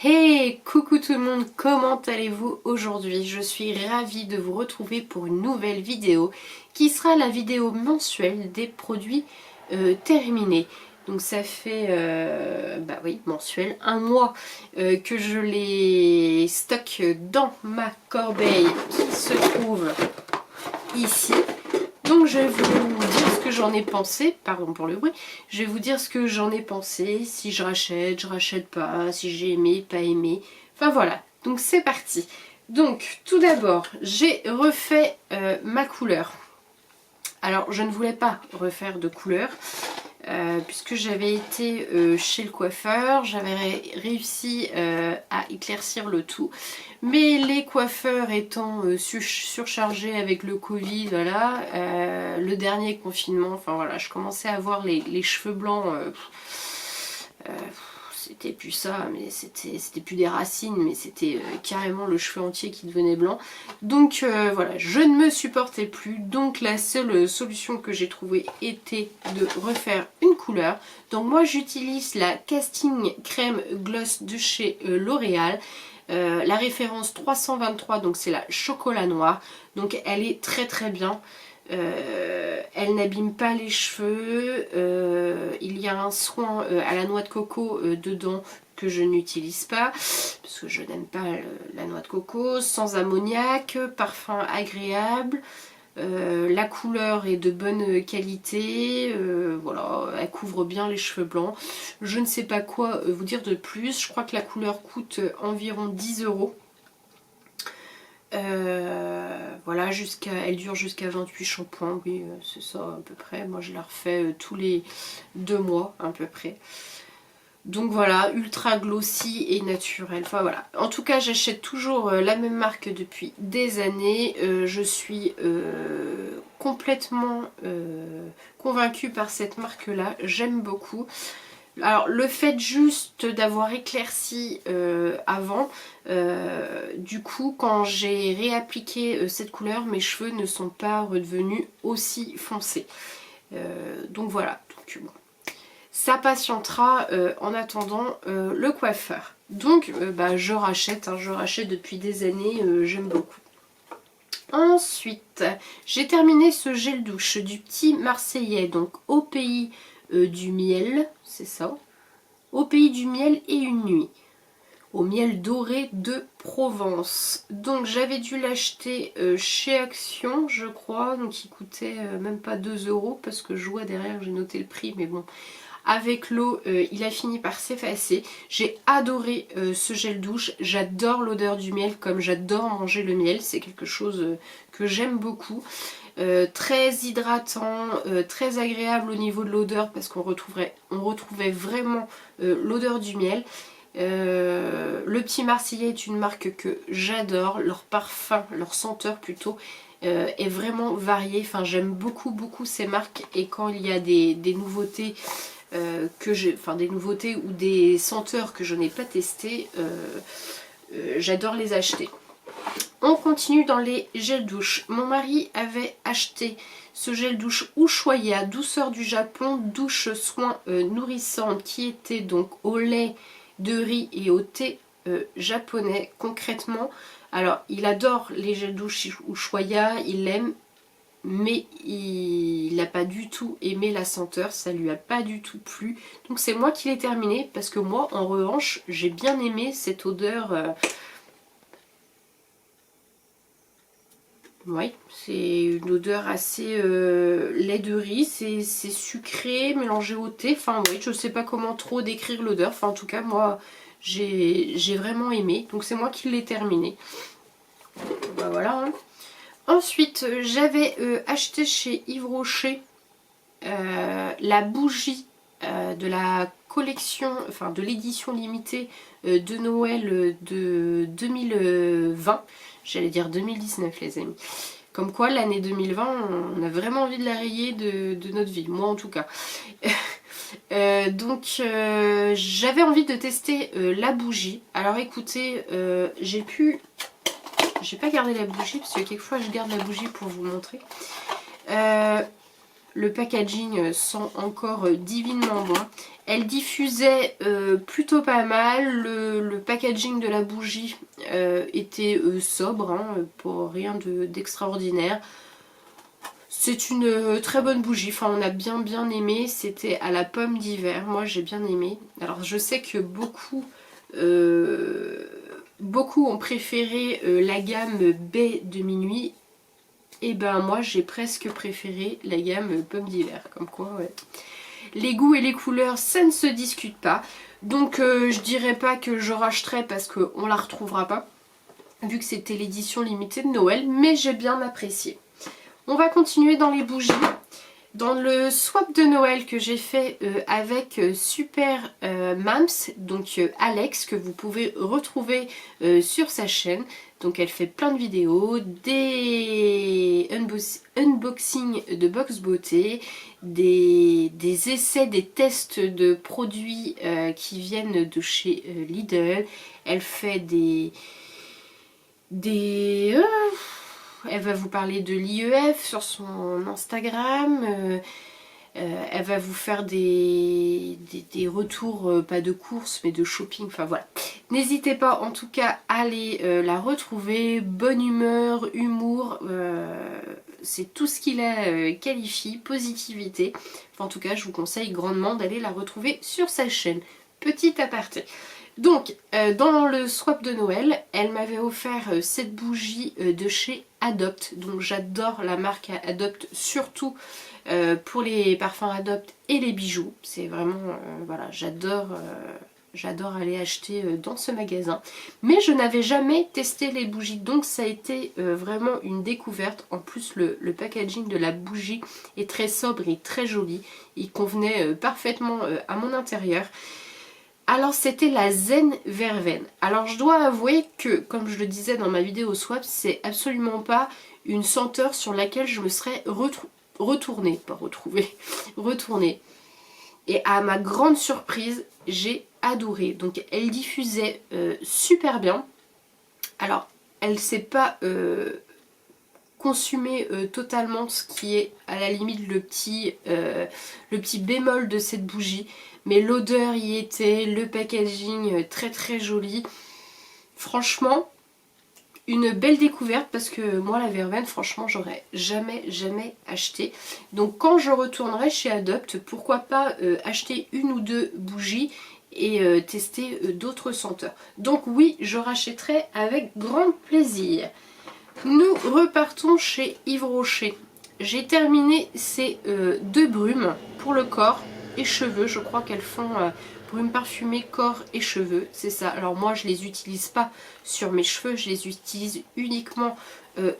Hey, coucou tout le monde, comment allez-vous aujourd'hui? Je suis ravie de vous retrouver pour une nouvelle vidéo qui sera la vidéo mensuelle des produits terminés. Donc ça fait, bah oui, mensuel, un mois que je les stocke dans ma corbeille qui se trouve ici. Donc je vais vous dire ce que j'en ai pensé, pardon pour le bruit, je vais vous dire ce que j'en ai pensé, si je rachète pas, si j'ai aimé, pas aimé, enfin voilà, donc c'est parti. Donc tout d'abord, j'ai refait ma couleur. Alors je ne voulais pas refaire de couleur, puisque j'avais été chez le coiffeur, j'avais réussi à éclaircir le tout, mais les coiffeurs étant surchargés avec le Covid, voilà, le dernier confinement, enfin voilà, je commençais à avoir les cheveux blancs, c'était plus ça, mais c'était plus des racines, mais c'était carrément le cheveu entier qui devenait blanc. Donc voilà, je ne me supportais plus, donc la seule solution que j'ai trouvée était de refaire une couleur. Donc moi j'utilise la Casting Crème Gloss de chez L'Oréal. La référence 323, donc c'est la chocolat noir, donc elle est très très bien. Elle n'abîme pas les cheveux, il y a un soin à la noix de coco dedans que je n'utilise pas parce que je n'aime pas la noix de coco, sans ammoniac, parfum agréable, la couleur est de bonne qualité, voilà, elle couvre bien les cheveux blancs. Je ne sais pas quoi vous dire de plus, je crois que la couleur coûte environ 10 €. Voilà, elle dure jusqu'à 28 shampoings, oui, c'est ça à peu près. Moi je la refais tous les 2 mois à peu près. Donc voilà, ultra glossy et naturel. Enfin voilà. En tout cas, j'achète toujours la même marque depuis des années. Je suis complètement convaincue par cette marque-là. J'aime beaucoup. Alors le fait juste d'avoir éclairci avant, du coup quand j'ai réappliqué cette couleur, mes cheveux ne sont pas redevenus aussi foncés. Donc voilà, donc, bon. Ça patientera en attendant le coiffeur. Donc bah, je rachète, hein, je rachète depuis des années, j'aime beaucoup. Ensuite, j'ai terminé ce gel douche du petit Marseillais, donc au pays du miel, c'est ça, au pays du miel et une nuit, au miel doré de Provence. Donc j'avais dû l'acheter chez Action, je crois, donc il coûtait même pas 2 € parce que je vois derrière, j'ai noté le prix, mais bon, avec l'eau, il a fini par s'effacer. J'ai adoré ce gel douche, j'adore l'odeur du miel comme j'adore manger le miel, c'est quelque chose que j'aime beaucoup. Très hydratant, très agréable au niveau de l'odeur parce qu'on retrouvait vraiment l'odeur du miel. Le Petit Marseillais est une marque que j'adore, leur parfum, leur senteur plutôt, est vraiment varié. Enfin, j'aime beaucoup ces marques et quand il y a des nouveautés des nouveautés ou des senteurs que je n'ai pas testées, j'adore les acheter. On continue dans les gels douche. Mon mari avait acheté ce gel douche Ushuaïa, douceur du Japon, douche soin nourrissante, qui était donc au lait de riz et au thé japonais concrètement. Alors il adore les gels douche Ushuaïa, il l'aime, mais il n'a pas du tout aimé la senteur, ça lui a pas du tout plu. Donc c'est moi qui l'ai terminé parce que moi en revanche j'ai bien aimé cette odeur. Oui, c'est une odeur assez lait de riz, c'est sucré, mélangé au thé. Enfin oui, je sais pas comment trop décrire l'odeur. Enfin en tout cas moi j'ai vraiment aimé. Donc c'est moi qui l'ai terminé. Ben, voilà. Hein. Ensuite j'avais acheté chez Yves Rocher la bougie de la collection, enfin de l'édition limitée de Noël de 2020. J'allais dire 2019 les amis. Comme quoi l'année 2020 on a vraiment envie de la rayer de notre vie, moi en tout cas. Donc j'avais envie de tester la bougie. Alors écoutez, j'ai pas gardé la bougie parce que quelquefois je garde la bougie pour vous montrer. Le packaging sent encore divinement bon. Elle diffusait plutôt pas mal. Le packaging de la bougie était sobre, hein, pour rien d'extraordinaire. C'est une très bonne bougie, enfin on a bien aimé, c'était à la pomme d'hiver, moi j'ai bien aimé. Alors je sais que beaucoup ont préféré la gamme baie de minuit, et ben moi j'ai presque préféré la gamme pomme d'hiver, comme quoi ouais. Les goûts et les couleurs ça ne se discute pas, donc je dirais pas que je rachèterai parce qu'on la retrouvera pas, vu que c'était l'édition limitée de Noël, mais j'ai bien apprécié. On va continuer dans les bougies. Dans le swap de Noël que j'ai fait avec Super Mams, donc Alex, que vous pouvez retrouver sur sa chaîne. Donc elle fait plein de vidéos, des unboxings de box beauté, des essais, des tests de produits qui viennent de chez Lidl. Elle fait elle va vous parler de l'IEF sur son Instagram, elle va vous faire des retours, pas de courses mais de shopping, enfin voilà. N'hésitez pas en tout cas à aller la retrouver, bonne humeur, humour, c'est tout ce qui la qualifie, positivité. Enfin, en tout cas je vous conseille grandement d'aller la retrouver sur sa chaîne. Petit aparté. Donc, dans le swap de Noël, elle m'avait offert cette bougie de chez Adopt. Donc j'adore la marque Adopt, surtout pour les parfums Adopt et les bijoux. C'est vraiment, voilà, j'adore aller acheter dans ce magasin. Mais je n'avais jamais testé les bougies, donc ça a été vraiment une découverte. En plus, le packaging de la bougie est très sobre et très joli. Il convenait parfaitement à mon intérieur. Alors c'était la Zen Verveine. Alors je dois avouer que, comme je le disais dans ma vidéo swap, c'est absolument pas une senteur sur laquelle je me serais retournée. Et à ma grande surprise, j'ai adoré. Donc elle diffusait super bien. Alors elle ne s'est pas consumée totalement, ce qui est à la limite le petit bémol de cette bougie. Mais l'odeur y était, le packaging très joli. Franchement, une belle découverte parce que moi la verveine, franchement, j'aurais jamais acheté. Donc quand je retournerai chez Adopt, pourquoi pas acheter une ou deux bougies et tester d'autres senteurs. Donc oui, je rachèterai avec grand plaisir. Nous repartons chez Yves Rocher. J'ai terminé ces deux brumes pour le corps et cheveux. Je crois qu'elles font brumes parfumées corps et cheveux, c'est ça. Alors moi je les utilise pas sur mes cheveux, je les utilise uniquement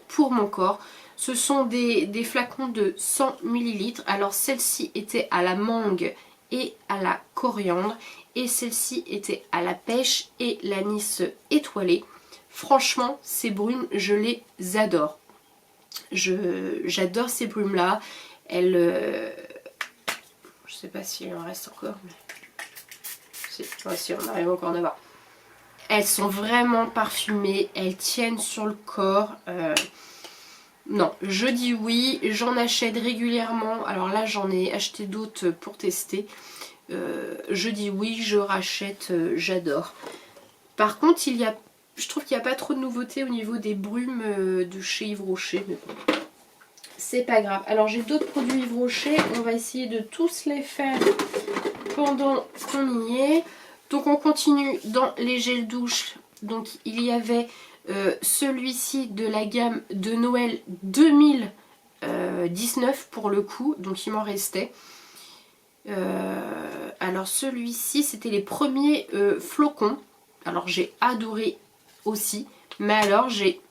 pour mon corps. Ce sont des flacons de 100 ml. Alors celle-ci était à la mangue et à la coriandre, et celle-ci était à la pêche et l'anis étoilé. Franchement, ces brumes, je les adore. J'adore ces brumes là. Elles... je sais pas s'il en reste encore, mais... si on arrive encore en avoir. Elles sont vraiment parfumées, elles tiennent sur le corps. Non, je dis oui, j'en achète régulièrement. Alors là, j'en ai acheté d'autres pour tester. Je dis oui, je rachète, j'adore. Par contre, je trouve qu'il n'y a pas trop de nouveautés au niveau des brumes de chez Yves Rocher. Mais bon, c'est pas grave. Alors j'ai d'autres produits Yves Rocher. On va essayer de tous les faire pendant qu'on y est. Donc on continue dans les gels douche. Donc il y avait celui-ci de la gamme de Noël 2019 pour le coup. Donc il m'en restait. Alors celui-ci c'était les premiers flocons. Alors j'ai adoré aussi. Mais alors j'ai...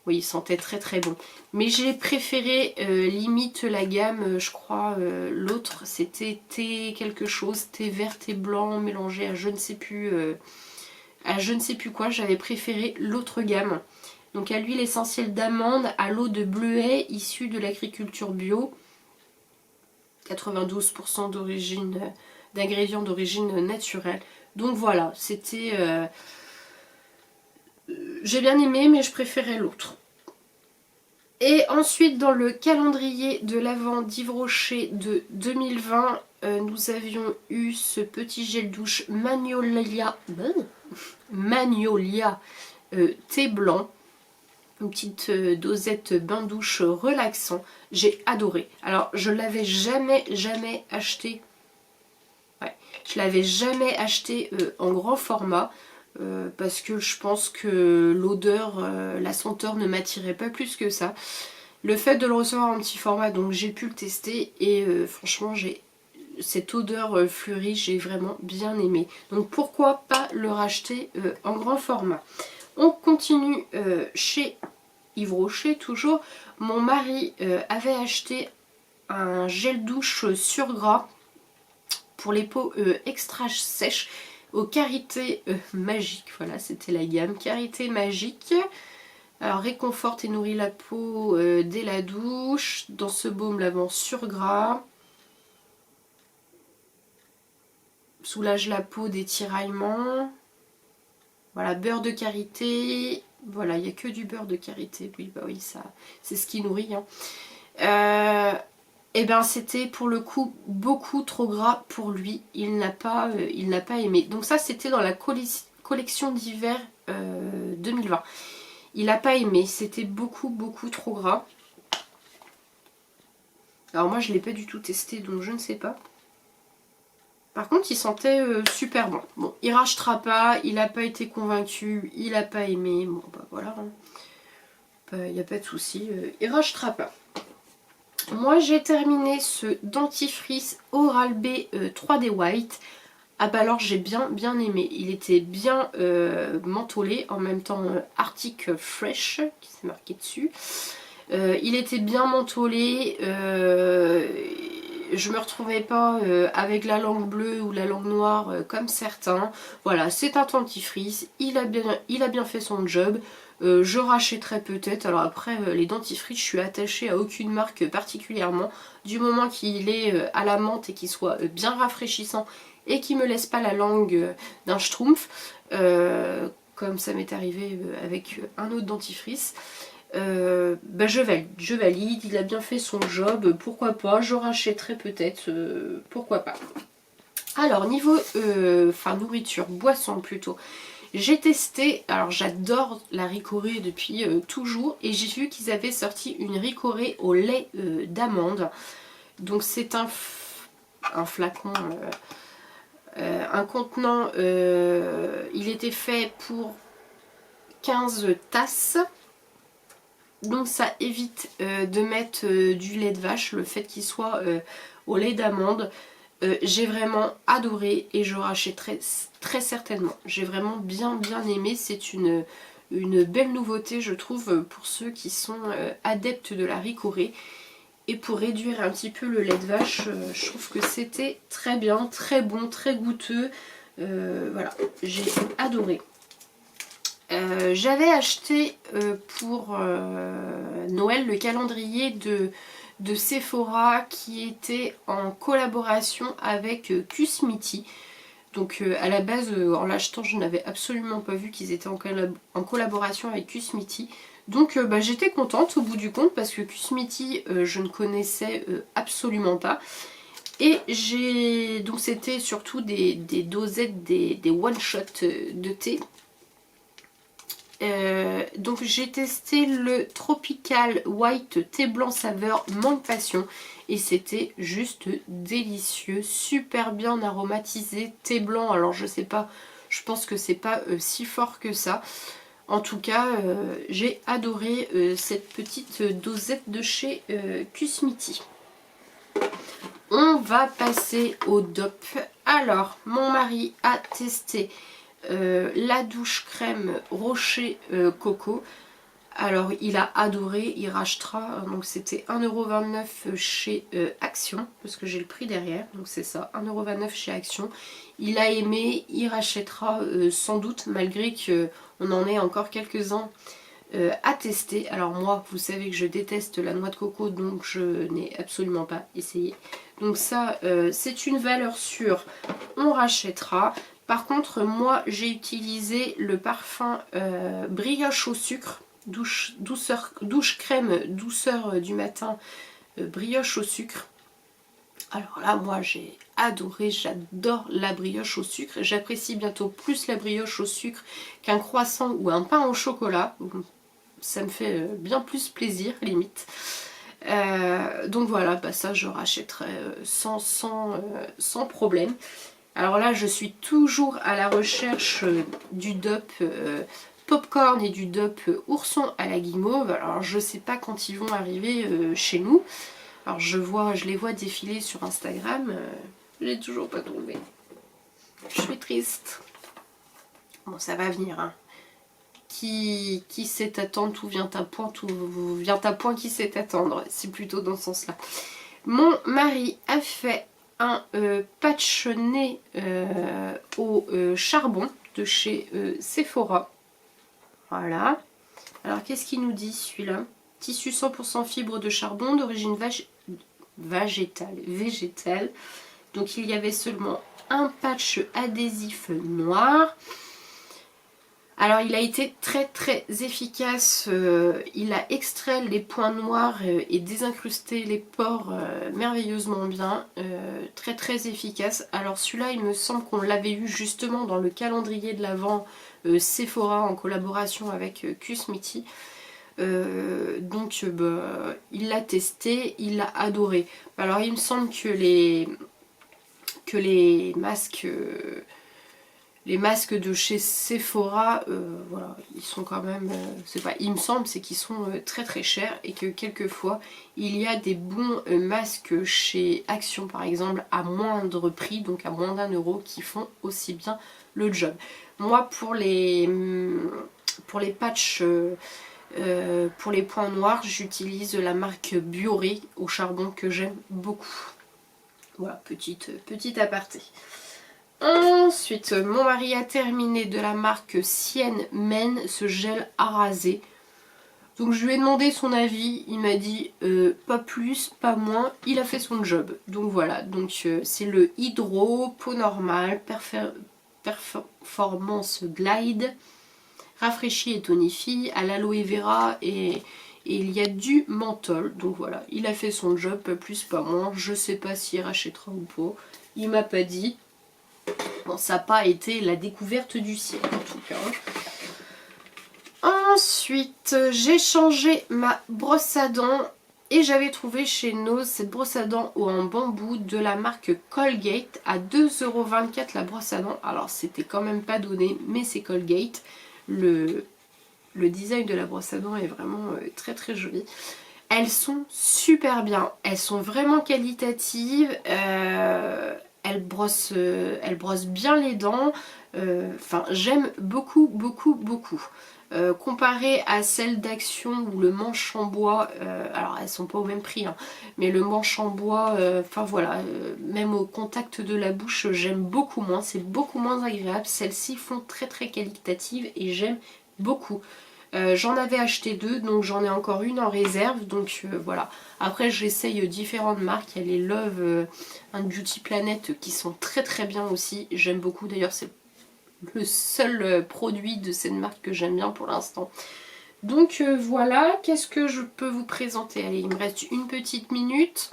oui, il sentait très bon. Mais j'ai préféré limite la gamme, je crois, l'autre c'était thé quelque chose, thé vert, thé blanc mélangé à je ne sais plus quoi. J'avais préféré l'autre gamme. Donc à l'huile essentielle d'amande, à l'eau de bleuet issue de l'agriculture bio. 92% d'ingrédients d'origine naturelle. Donc voilà, c'était... j'ai bien aimé, mais je préférais l'autre. Et ensuite dans le calendrier de l'Avent d'Yves Rocher de 2020, nous avions eu ce petit gel douche Magnolia thé blanc. Une petite dosette bain douche relaxant. J'ai adoré. Alors je l'avais jamais acheté. Ouais, je l'avais jamais acheté en grand format. Parce que je pense que l'odeur, la senteur ne m'attirait pas plus que ça. Le fait de le recevoir en petit format, donc j'ai pu le tester et franchement j'ai cette odeur fleurie, j'ai vraiment bien aimé. Donc pourquoi pas le racheter en grand format. On continue chez Yves Rocher toujours. Mon mari avait acheté un gel douche sur gras pour les peaux extra sèches au karité magique. Voilà, c'était la gamme karité magique. Alors réconforte et nourrit la peau dès la douche. Dans ce baume lavant sur gras. Soulage la peau des tiraillements. Voilà, beurre de karité. Voilà, il n'y a que du beurre de karité. Oui, bah oui, ça, c'est ce qui nourrit. Hein. Et ben c'était pour le coup beaucoup trop gras pour lui. Il n'a pas aimé. Donc ça, c'était dans la collection d'hiver 2020. Il n'a pas aimé. C'était beaucoup trop gras. Alors moi, je ne l'ai pas du tout testé, donc je ne sais pas. Par contre, il sentait super bon. Bon, il rachètera pas, il n'a pas été convaincu, il n'a pas aimé. Bon, bah voilà. Il n'y a pas de souci, il rachètera pas. Moi, j'ai terminé ce dentifrice Oral-B 3D White. Ah bah alors, j'ai bien aimé. Il était bien mentholé, en même temps Arctic Fresh, qui s'est marqué dessus. Il était bien mentholé. Je me retrouvais pas avec la langue bleue ou la langue noire comme certains. Voilà, c'est un dentifrice, il a bien fait son job. Je rachèterai peut-être. Alors après, les dentifrices, je suis attachée à aucune marque particulièrement. Du moment qu'il est à la menthe et qu'il soit bien rafraîchissant et qu'il me laisse pas la langue d'un schtroumpf, comme ça m'est arrivé avec un autre dentifrice. Bah je valide, il a bien fait son job, pourquoi pas, je rachèterai peut-être, pourquoi pas. Alors niveau nourriture, boisson plutôt, j'ai testé, alors j'adore la Ricoré depuis toujours, et j'ai vu qu'ils avaient sorti une Ricoré au lait d'amande. Donc c'est un flacon, un contenant, il était fait pour 15 tasses. Donc ça évite de mettre du lait de vache, le fait qu'il soit au lait d'amande. J'ai vraiment adoré et je rachèterai très certainement. J'ai vraiment bien aimé, c'est une belle nouveauté je trouve pour ceux qui sont adeptes de la Ricoré. Et pour réduire un petit peu le lait de vache, je trouve que c'était très bien, très bon, très goûteux. Voilà, j'ai adoré. J'avais acheté pour Noël le calendrier de Sephora qui était en collaboration avec Kusmiti. Donc à la base, en l'achetant, je n'avais absolument pas vu qu'ils étaient en collaboration avec Kusmiti. Donc j'étais contente au bout du compte parce que Kusmiti, je ne connaissais absolument pas. Et donc c'était surtout des dosettes, des one-shot de thé. Donc j'ai testé le Tropical White thé blanc saveur mangue passion et c'était juste délicieux, super bien aromatisé, thé blanc. Alors je sais pas, je pense que c'est pas si fort que ça. En tout cas, j'ai adoré cette petite dosette de chez Kusmiti. On va passer au DOP. Alors, mon mari a testé la douche crème Rocher Coco. Alors il a adoré, il rachètera, donc c'était 1,29€ chez Action, parce que j'ai le prix derrière, donc c'est ça, 1,29€ chez Action. Il a aimé, il rachètera sans doute, malgré qu'on en ait encore quelques-uns à tester. Alors moi, vous savez que je déteste la noix de coco, donc je n'ai absolument pas essayé. Donc ça, c'est une valeur sûre, on rachètera. Par contre, moi, j'ai utilisé le parfum brioche au sucre douche crème douceur du matin, brioche au sucre. Alors là, moi j'ai adoré, j'adore la brioche au sucre. J'apprécie bientôt plus la brioche au sucre qu'un croissant ou un pain au chocolat. Ça me fait bien plus plaisir, limite. Donc voilà, bah ça je rachèterai sans problème. Alors là, je suis toujours à la recherche du dupe popcorn et du dupe ourson à la guimauve. Alors je sais pas quand ils vont arriver chez nous. Alors je les vois défiler sur Instagram. Je l'ai toujours pas trouvé. Je suis triste. Bon, ça va venir, hein. Qui sait attendre, tout vient à point, tout vient à point qui sait attendre. C'est plutôt dans ce sens-là. Mon mari a fait un patch nez au charbon de chez Sephora. Voilà. Alors qu'est-ce qu'il nous dit celui-là? Tissu 100% fibre de charbon d'origine végétale. Donc il y avait seulement un patch adhésif noir. Alors il a été très efficace, il a extrait les points noirs et désincrusté les pores merveilleusement bien, très efficace. Alors celui-là il me semble qu'on l'avait eu justement dans le calendrier de l'Avent Sephora en collaboration avec Kusmiti. Donc il l'a testé, il l'a adoré. Alors il me semble que les masques... les masques de chez Sephora, voilà, ils sont quand même, c'est pas, il me semble, c'est qu'ils sont très chers et que quelquefois il y a des bons masques chez Action par exemple à moindre prix, donc à moins d'1 € qui font aussi bien le job. Moi pour les patchs, pour les points noirs, j'utilise la marque Bioré au charbon que j'aime beaucoup. Voilà, petite aparté. Ensuite, mon mari a terminé de la marque Sienne Men ce gel à raser. Donc je lui ai demandé son avis, il m'a dit pas plus, pas moins, il a fait son job. Donc voilà, donc c'est le Hydro, peau normale, performance glide, rafraîchit et tonifie, à l'aloe vera et il y a du menthol. Donc voilà, il a fait son job, pas plus, pas moins. Je sais pas s'il rachètera ou pas, il m'a pas dit. Bon, ça n'a pas été la découverte du ciel en tout cas. Ensuite, j'ai changé ma brosse à dents et j'avais trouvé chez Nose cette brosse à dents en bambou de la marque Colgate à 2,24 € la brosse à dents. Alors c'était quand même pas donné, mais c'est Colgate. Le design de la brosse à dents est vraiment très joli. Elles sont super bien, elles sont vraiment qualitatives. Elle brosse bien les dents, enfin j'aime beaucoup. Comparé à celle d'Action ou le manche en bois, alors elles sont pas au même prix, hein, mais le manche en bois, enfin voilà, même au contact de la bouche j'aime beaucoup moins, c'est beaucoup moins agréable. Celles-ci font très qualitatives et j'aime beaucoup. J'en avais acheté 2, donc j'en ai encore une en réserve, donc voilà. Après j'essaye différentes marques, il y a les Love and Beauty Planet qui sont très bien aussi, j'aime beaucoup. D'ailleurs c'est le seul produit de cette marque que j'aime bien pour l'instant. Donc voilà, qu'est-ce que je peux vous présenter? Allez, il me reste une petite minute.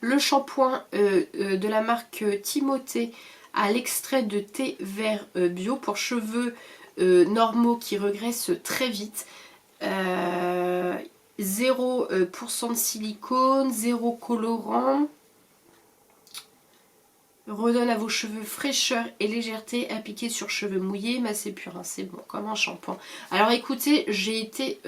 Le shampoing de la marque Timothée à l'extrait de thé vert bio pour cheveux normaux qui regraissent très vite. 0% de silicone, 0 colorant. Redonne à vos cheveux fraîcheur et légèreté, appliqué sur cheveux mouillés, massé pur, hein, c'est bon comme un shampoing. Alors écoutez, j'ai été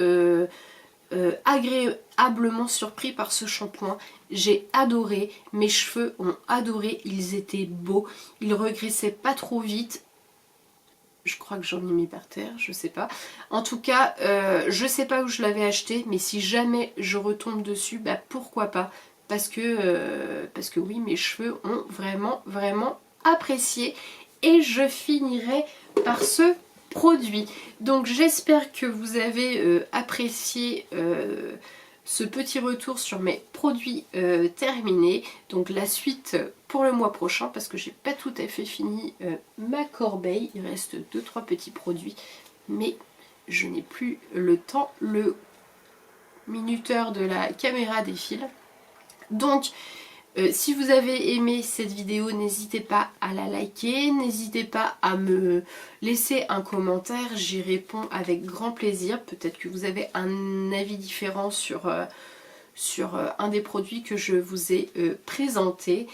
agréablement surpris par ce shampoing. J'ai adoré, mes cheveux ont adoré, ils étaient beaux, ils regraissaient pas trop vite. Je crois que j'en ai mis par terre, je sais pas. En tout cas, je sais pas où je l'avais acheté, mais si jamais je retombe dessus, bah pourquoi pas. Parce que oui, mes cheveux ont vraiment apprécié. Et je finirai par ce produit. Donc j'espère que vous avez apprécié ce petit retour sur mes produits terminés. Donc la suite pour le mois prochain, parce que j'ai pas tout à fait fini ma corbeille. Il reste 2-3 petits produits, mais je n'ai plus le temps, le minuteur de la caméra défile. Donc si vous avez aimé cette vidéo, n'hésitez pas à la liker, n'hésitez pas à me laisser un commentaire, j'y réponds avec grand plaisir. Peut-être que vous avez un avis différent sur un des produits que je vous ai présenté.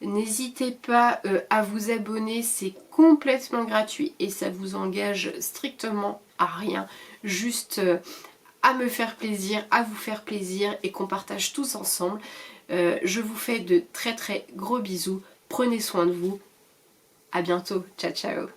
N'hésitez pas à vous abonner, c'est complètement gratuit et ça vous engage strictement à rien. Juste à me faire plaisir, à vous faire plaisir et qu'on partage tous ensemble. Je vous fais de très très gros bisous. Prenez soin de vous. À bientôt. Ciao ciao.